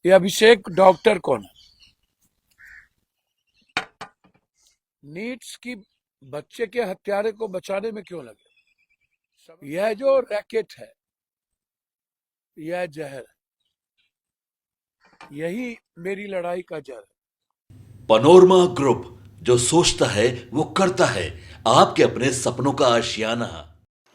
ये अभिषेक डॉक्टर कौन है? नीट्स की बच्चे के हत्यारे को बचाने में क्यों लगे? यह जो रैकेट है, यह जहर है। यही मेरी लड़ाई का जहर है। पनोरमा ग्रुप, जो सोचता है वो करता है। आपके अपने सपनों का आशियाना।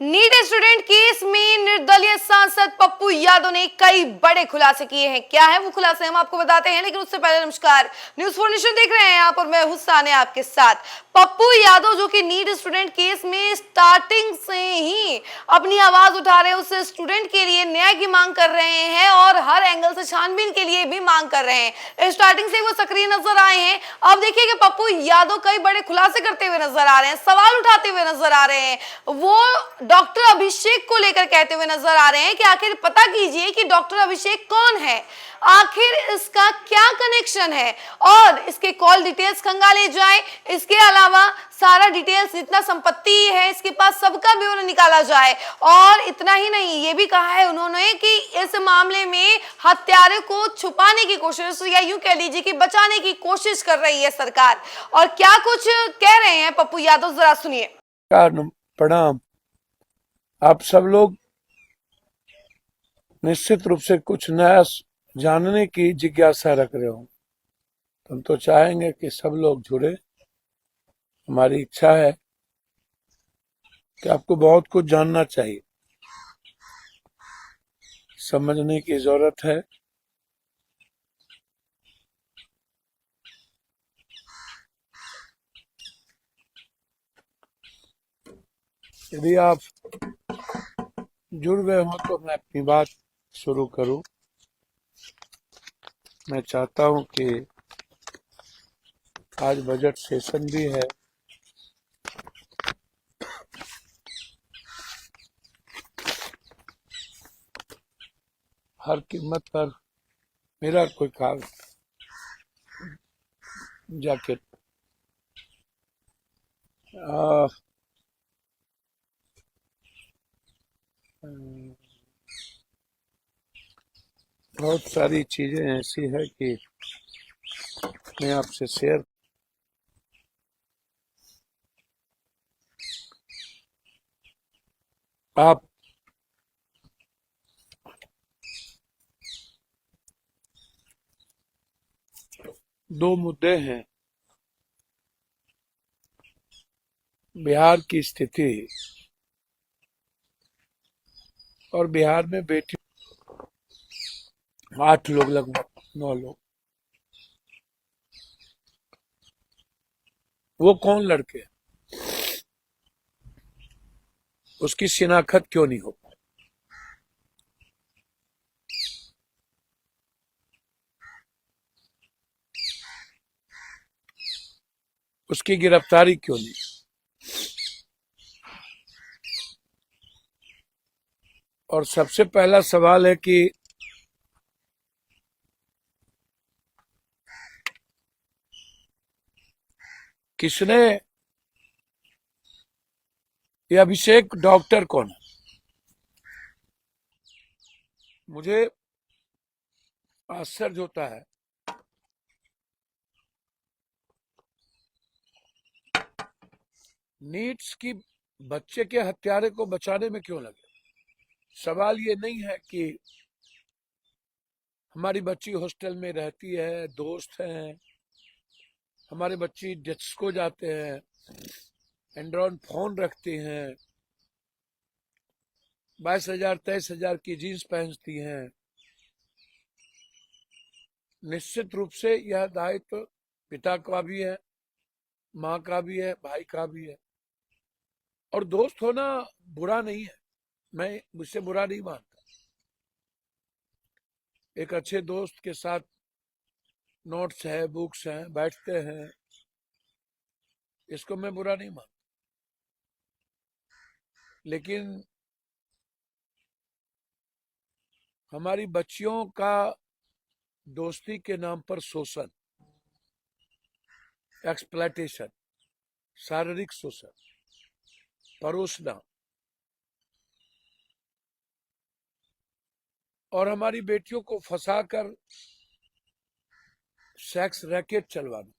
नीट स्टूडेंट केस में निर्दलीय सांसद पप्पू यादव ने कई बड़े खुलासे किए हैं। क्या है वो खुलासे, हम आपको बताते हैं, लेकिन उससे पहले नमस्कार, न्यूज 4 नेशन देख रहे हैं आप और मैं हुस्साने आपके साथ। पप्पू यादव जो कि नीट स्टूडेंट केस में स्टार्टिंग से ही अपनी आवाज उठा रहे हैं, उस स्टूडेंट के लिए न्याय की मांग कर रहे हैं और हर एंगल से छानबीन के लिए भी मांग कर रहे हैं। स्टार्टिंग से वो सक्रिय नजर आए हैं। अब देखिए कि पप्पू यादव कई बड़े खुलासे करते हुए नजर आ रहे हैं, सवाल उठाते हुए नजर आ रहे हैं। वो डॉक्टर अभिषेक को लेकर कहते हुए नजर आ रहे हैं कि आखिर पता कीजिए कि डॉक्टर अभिषेक कौन है, आखिर इसका क्या कनेक्शन है और इसके कॉल डिटेल्स खंगाले जाए। इसके अलावा सारा डिटेल्स, जितना संपत्ति है इसके पास, सबका ब्यौरा निकाला जाए। और इतना ही नहीं, ये भी कहा है उन्होंने कि इस मामले में हत्यारे को छुपाने की कोशिश, या यूं कह लीजिए कि बचाने की कोशिश कर रही है सरकार। और क्या कुछ कह रहे हैं पप्पू यादव, जरा सुनिए। प्रणाम। आप सब लोग निश्चित रूप से कुछ नया जानने की जिज्ञासा रख रहे हो। हम तो चाहेंगे कि सब लोग जुड़े। हमारी इच्छा है कि आपको बहुत कुछ जानना चाहिए, समझने की जरूरत है। यदि आप जुड़ गए हो तो मैं अपनी बात शुरू करूं। मैं चाहता हूं कि आज बजट सेशन भी है। हर कीमत पर मेरा कोई काम जैकेट बहुत सारी चीजें ऐसी है कि मैं आपसे शेयर। आप दो मुद्दे हैं, बिहार की स्थिति और बिहार में बेटी 8 लोग, लगभग 9 लोग। वो कौन लड़के हैं? उसकी शिनाख्त क्यों नहीं हो पाई? उसकी गिरफ्तारी क्यों नहीं? और सबसे पहला सवाल है कि किसने, ये अभिषेक डॉक्टर कौन है? मुझे आश्चर्य होता है नीट्स की बच्चे के हत्यारे को बचाने में क्यों लगे। सवाल ये नहीं है कि हमारी बच्ची हॉस्टल में रहती है, दोस्त हैं, हमारे बच्ची डिस्को जाते हैं, एंड्रॉइड फोन रखती हैं, 22,000 23,000 की जीन्स पहनती हैं। निश्चित रूप से यह दायित्व पिता का भी है, माँ का भी है, भाई का भी है। और दोस्त होना बुरा नहीं है, मैं मुझसे बुरा नहीं मानता। एक अच्छे दोस्त के साथ नोट्स है, बुक्स हैं, बैठते हैं, इसको मैं बुरा नहीं मानता। लेकिन हमारी बच्चियों का दोस्ती के नाम पर शोषण, एक्सप्लॉयटेशन, शारीरिक शोषण, परोसना, और हमारी बेटियों को फंसाकर सेक्स रैकेट चलवाना,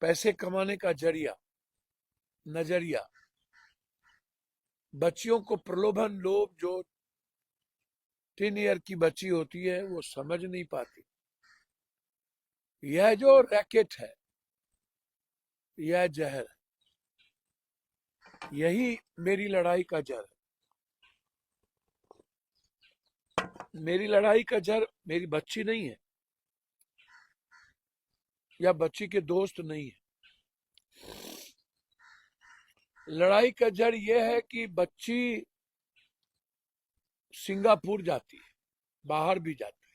पैसे कमाने का जरिया, नजरिया, बच्चियों को प्रलोभन, लोभ, जो 10 ईयर की बच्ची होती है वो समझ नहीं पाती। यह जो रैकेट है, यह जहर है, यही मेरी लड़ाई का जड़ है। मेरी लड़ाई का जड़ मेरी बच्ची नहीं है, या बच्ची के दोस्त नहीं है। लड़ाई का जड़ यह है कि बच्ची सिंगापुर जाती है, बाहर भी जाती है,